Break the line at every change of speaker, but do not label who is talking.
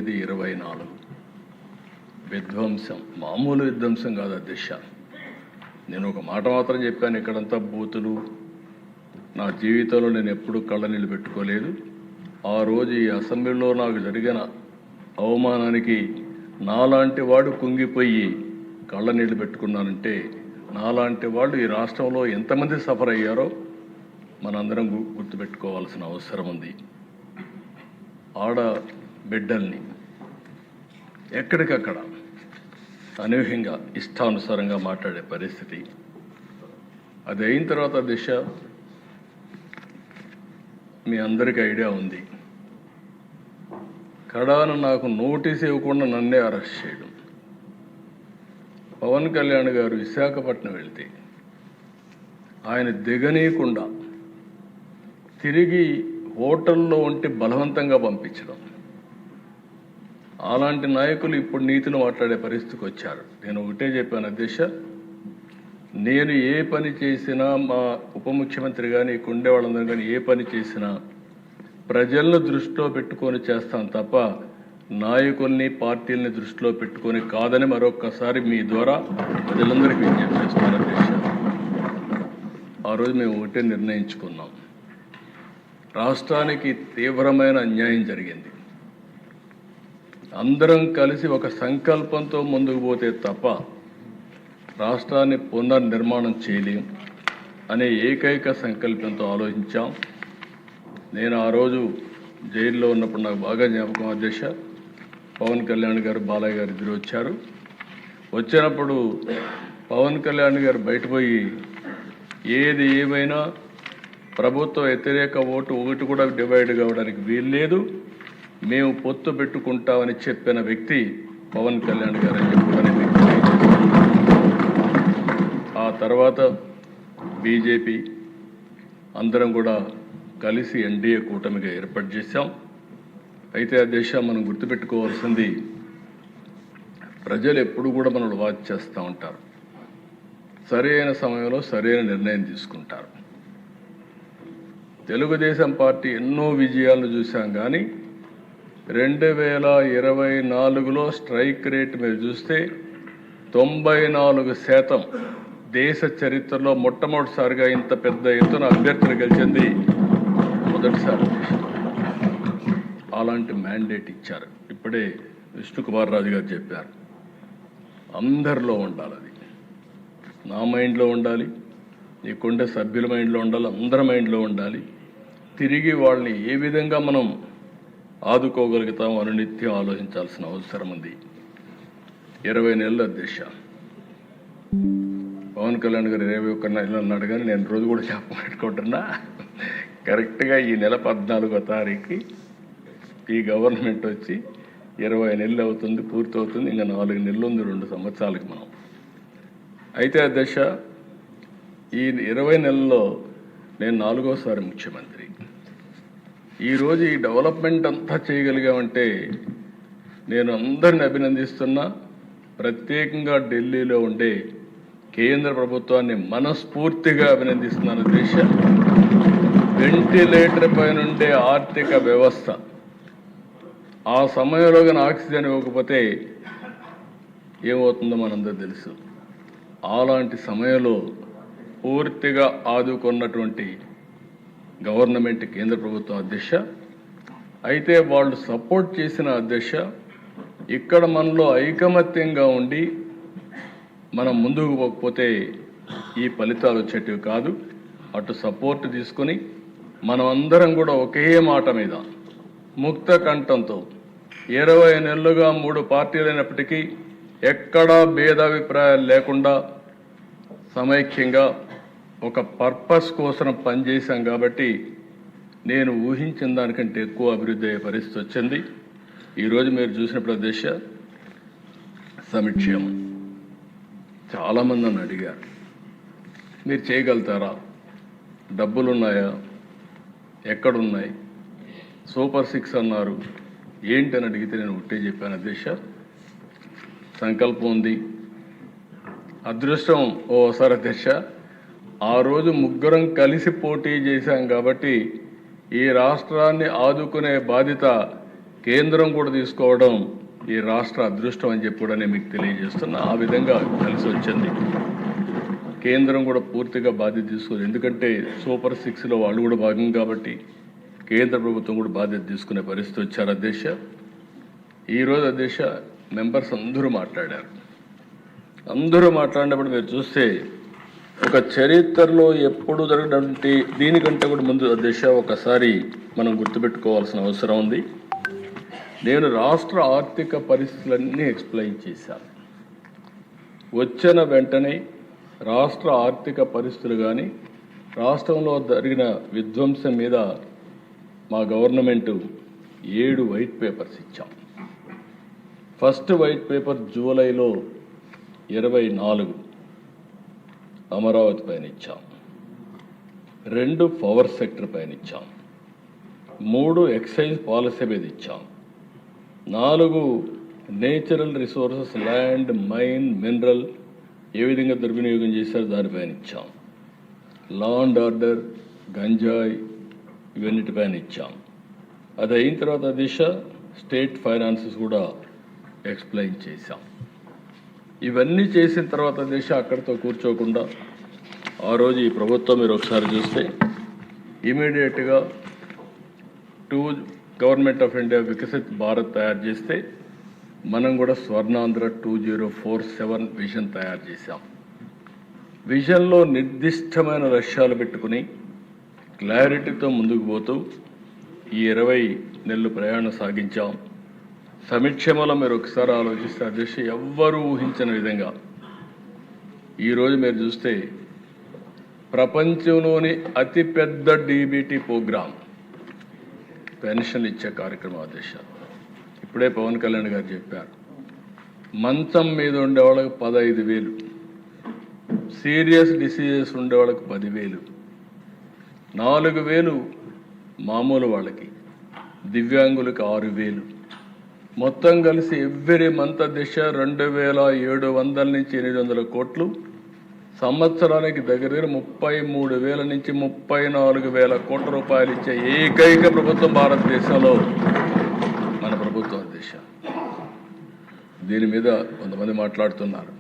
24 విధ్వంసం, మామూలు విధ్వంసం కాదు అధ్యక్ష. నేను ఒక మాట మాత్రం చెప్పాను, ఇక్కడంతా బూతులు. నా జీవితంలో నేను ఎప్పుడూ కళ్ళనీళ్ళు పెట్టుకోలేదు. ఆ రోజు ఈ అసెంబ్లీలో నాకు జరిగిన అవమానానికి నాలాంటి వాడు కుంగిపోయి కళ్ళనీళ్ళు పెట్టుకున్నానంటే, నాలాంటి వాళ్ళు ఈ రాష్ట్రంలో ఎంతమంది సఫర్ అయ్యారో మనందరం గుర్తుపెట్టుకోవాల్సిన అవసరం ఉంది. ఆడ బిడ్డల్ని ఎక్కడికక్కడ అనూహ్యంగా ఇష్టానుసారంగా మాట్లాడే పరిస్థితి. అది అయిన తర్వాత దిశ మీ అందరికీ ఐడియా ఉంది. కడాను నాకు నోటీస్ ఇవ్వకుండా నన్నే అరెస్ట్ చేయడం. పవన్ కళ్యాణ్ గారు విశాఖపట్నం వెళ్తే ఆయన దిగనీయకుండా తిరిగి హోటల్లో ఉంటే బలవంతంగా పంపించడం. అలాంటి నాయకులు ఇప్పుడు నీతులు మాట్లాడే పరిస్థితికి వచ్చారు. నేను ఒకటే చెప్పాను అధ్యక్ష, నేను ఏ పని చేసినా, మా ఉప ముఖ్యమంత్రి కానీ కుండే వాళ్ళందరూ కానీ ఏ పని చేసినా ప్రజలను దృష్టిలో పెట్టుకొని చేస్తాను తప్ప నాయకుల్ని పార్టీలని దృష్టిలో పెట్టుకొని కాదని మరొక్కసారి మీ ద్వారా ప్రజలందరికీ విజ్ఞప్తి చేస్తాను అధ్యక్ష. ఆ రోజు మేము ఒకటే నిర్ణయించుకున్నాం, రాష్ట్రానికి తీవ్రమైన అన్యాయం జరిగింది. అందరం కలిసి ఒక సంకల్పంతో ముందుకు పోతే తప్ప రాష్ట్రాన్ని పునర్నిర్మాణం చేయలేం అనే ఏకైక సంకల్పంతో ఆలోచించాం. నేను ఆ రోజు జైల్లో ఉన్నప్పుడు నాకు బాగా జ్ఞాపకం అధ్యక్ష, పవన్ కళ్యాణ్ గారు బాలయ్య గారు ఇద్దరు వచ్చారు. వచ్చినప్పుడు పవన్ కళ్యాణ్ గారు బయటపోయి ఏది ఏమైనా ప్రభుత్వ వ్యతిరేక ఓటు ఒకటి కూడా డివైడ్ కావడానికి వీల్లేదు, మేము పొత్తు పెట్టుకుంటామని చెప్పిన వ్యక్తి పవన్ కళ్యాణ్ గారు అని చెప్పుకునే వ్యక్తి. ఆ తర్వాత బీజేపీ అందరం కూడా కలిసి ఎన్డీఏ కూటమిగా ఏర్పాటు చేశాం. అయితే ఆ దేశం మనం గుర్తుపెట్టుకోవాల్సింది, ప్రజలు ఎప్పుడు కూడా మనల్ని వాచ్ చేస్తూ ఉంటారు, సరైన సమయంలో సరైన నిర్ణయం తీసుకుంటారు. తెలుగుదేశం పార్టీ ఎన్నో విజయాలను చూసాం, కానీ 2024లో స్ట్రైక్ రేట్ మీరు చూస్తే 94% దేశ చరిత్రలో మొట్టమొదటిసారిగా ఇంత పెద్ద ఎత్తున అభ్యర్థులు గెలిచింది మొదటిసారి. అలాంటి మ్యాండేట్ ఇచ్చారు. ఇప్పుడే విష్ణుకుమార్ రాజు గారు చెప్పారు, అందరిలో ఉండాలి, అది నా మైండ్లో ఉండాలి, నీకుండే సభ్యుల మైండ్లో ఉండాలి, అందరి మైండ్లో ఉండాలి. తిరిగి వాళ్ళని ఏ విధంగా మనం ఆదుకోగలుగుతాం అని నిత్యం ఆలోచించాల్సిన అవసరం ఉంది. 20 నెలల దిశ పవన్ కళ్యాణ్ గారు 21 నెలలు అన్నాడు, కానీ నేను రోజు కూడా చెప్పబెట్టుకుంటున్నా. కరెక్ట్గా ఈ నెల 14వ తారీఖుకి ఈ గవర్నమెంట్ వచ్చి 20 నెలలు అవుతుంది, పూర్తవుతుంది. ఇంకా 4 నెలలు ఉంది 2 సంవత్సరాలకి మనం. అయితే ఆ దశ ఈ 20 నెలల్లో నేను 4వసారి ముఖ్యమంత్రి. ఈరోజు ఈ డెవలప్మెంట్ అంతా చేయగలిగామంటే నేను అందరిని అభినందిస్తున్నా. ప్రత్యేకంగా ఢిల్లీలో ఉండే కేంద్ర ప్రభుత్వాన్ని మనస్ఫూర్తిగా అభినందిస్తున్నాను. దేశ వెంటిలేటర్ పైన ఉండే ఆర్థిక వ్యవస్థ ఆ సమయంలో కానీ ఆక్సిజన్ ఇవ్వకపోతే ఏమవుతుందో మనందరూ తెలుసు. అలాంటి సమయంలో పూర్తిగా ఆదుకున్నటువంటి గవర్నమెంట్ కేంద్ర ప్రభుత్వం అధ్యక్ష. అయితే వాళ్ళు సపోర్ట్ చేసిన అధ్యక్ష, ఇక్కడ మనలో ఐకమత్యంగా ఉండి మనం ముందుకు పోకపోతే ఈ ఫలితాలు వచ్చేటివి కాదు. అటు సపోర్ట్ తీసుకుని మనం అందరం కూడా ఒకే మాట మీద ముక్త కంఠంతో 20 నెలలుగా 3 పార్టీలైనప్పటికీ ఎక్కడా భేదాభిప్రాయాలు లేకుండా సమైక్యంగా ఒక పర్పస్ కోసం పనిచేశాం. కాబట్టి నేను ఊహించిన దానికంటే ఎక్కువ అభివృద్ధి అయ్యే పరిస్థితి వచ్చింది. ఈరోజు మీరు చూసినప్పుడు దేశ సంక్షేమం చాలామంది నన్ను అడిగారు, మీరు చేయగలుగుతారా, డబ్బులున్నాయా, ఎక్కడున్నాయి, సూపర్ 6 అన్నారు ఏంటని అడిగితే నేను ఒకటే చెప్పాను అధ్యక్ష, సంకల్పం ఉంది, అదృష్టం ఓసారి అధ్యక్ష. ఆ రోజు ముగ్గురం కలిసి పోటీ చేశాం కాబట్టి ఈ రాష్ట్రాన్ని ఆదుకునే బాధ్యత కేంద్రం కూడా తీసుకోవడం ఈ రాష్ట్ర అదృష్టం అని చెప్పి కూడా నేను మీకు తెలియజేస్తున్నా. ఆ విధంగా కలిసి వచ్చింది. కేంద్రం కూడా పూర్తిగా బాధ్యత తీసుకుంది. ఎందుకంటే సూపర్ 6లో వాళ్ళు కూడా భాగం కాబట్టి కేంద్ర ప్రభుత్వం కూడా బాధ్యత తీసుకునే పరిస్థితి వచ్చారు. అధ్యక్ష, ఈరోజు అధ్యక్ష మెంబర్స్ అందరూ మాట్లాడారు. అందరూ మాట్లాడినప్పుడు మీరు చూస్తే ఒక చరిత్రలో ఎప్పుడు జరగడానికి దీనికంటే కూడా ముందు అధ్యక్ష ఒకసారి మనం గుర్తుపెట్టుకోవాల్సిన అవసరం ఉంది. నేను రాష్ట్ర ఆర్థిక పరిస్థితులన్నీ ఎక్స్ప్లెయిన్ చేశాను. వచ్చిన వెంటనే రాష్ట్ర ఆర్థిక పరిస్థితులు కానీ రాష్ట్రంలో జరిగిన విధ్వంసం మీద మా గవర్నమెంటు 7 వైట్ పేపర్స్ ఇచ్చాం. ఫస్ట్ వైట్ పేపర్ జూలైలో 24 అమరావతి పైన ఇచ్చాం, 2 పవర్ సెక్టర్ పైన ఇచ్చాం, 3 ఎక్సైజ్ పాలసీ మీద ఇచ్చాం, 4 natural resources land mine mineral ఏ విధంగా దుర్వినియోగం చేశారో దానిపైన ఇచ్చాం, లా అండ్ ఆర్డర్ గంజాయి ఇవన్నిటిపైన ఇచ్చాం. అది అయిన తర్వాత దిశ స్టేట్ ఫైనాన్సెస్ కూడా ఎక్స్ప్లెయిన్ చేశాం. ఇవన్నీ చేసిన తర్వాత దిశ అక్కడితో కూర్చోకుండా ఆ రోజు ఈ ప్రభుత్వం మీరు ఒకసారి చూస్తే ఇమీడియట్గా government of India Viksit Bharat తయారు చేస్తే మనం కూడా స్వర్ణాంధ్ర 2047 విజన్ తయారు చేశాం. విజన్లో నిర్దిష్టమైన లక్ష్యాలు పెట్టుకుని క్లారిటీతో ముందుకు పోతూ ఈ 20 నెలలు ప్రయాణం సాగించాం. సమీక్షలో మీరు ఒకసారి ఆలోచిస్తే అధ్యక్ష ఎవ్వరూ ఊహించని విధంగా ఈరోజు మీరు చూస్తే ప్రపంచంలోని అతిపెద్ద డీబీటీ ప్రోగ్రాం పెన్షన్లు ఇచ్చే కార్యక్రమం అధ్యక్ష. ఇప్పుడే పవన్ కళ్యాణ్ గారు చెప్పారు, మంచం మీద ఉండే వాళ్ళకి 15,000, సీరియస్ డిసీజెస్ ఉండే వాళ్ళకి 10,000, 4,000 మామూలు వాళ్ళకి, దివ్యాంగులకు 6,000, మొత్తం కలిసి ఎవ్రీ మంత్ దిశ 2,700 నుంచి 800 కోట్లు, సంవత్సరానికి దగ్గర 33,000 నుంచి 34,000 కోట్ల రూపాయలు ఇచ్చే ఏకైక ప్రభుత్వం భారతదేశంలో మన ప్రభుత్వం దిశ. దీని మీద కొంతమంది మాట్లాడుతున్నారు.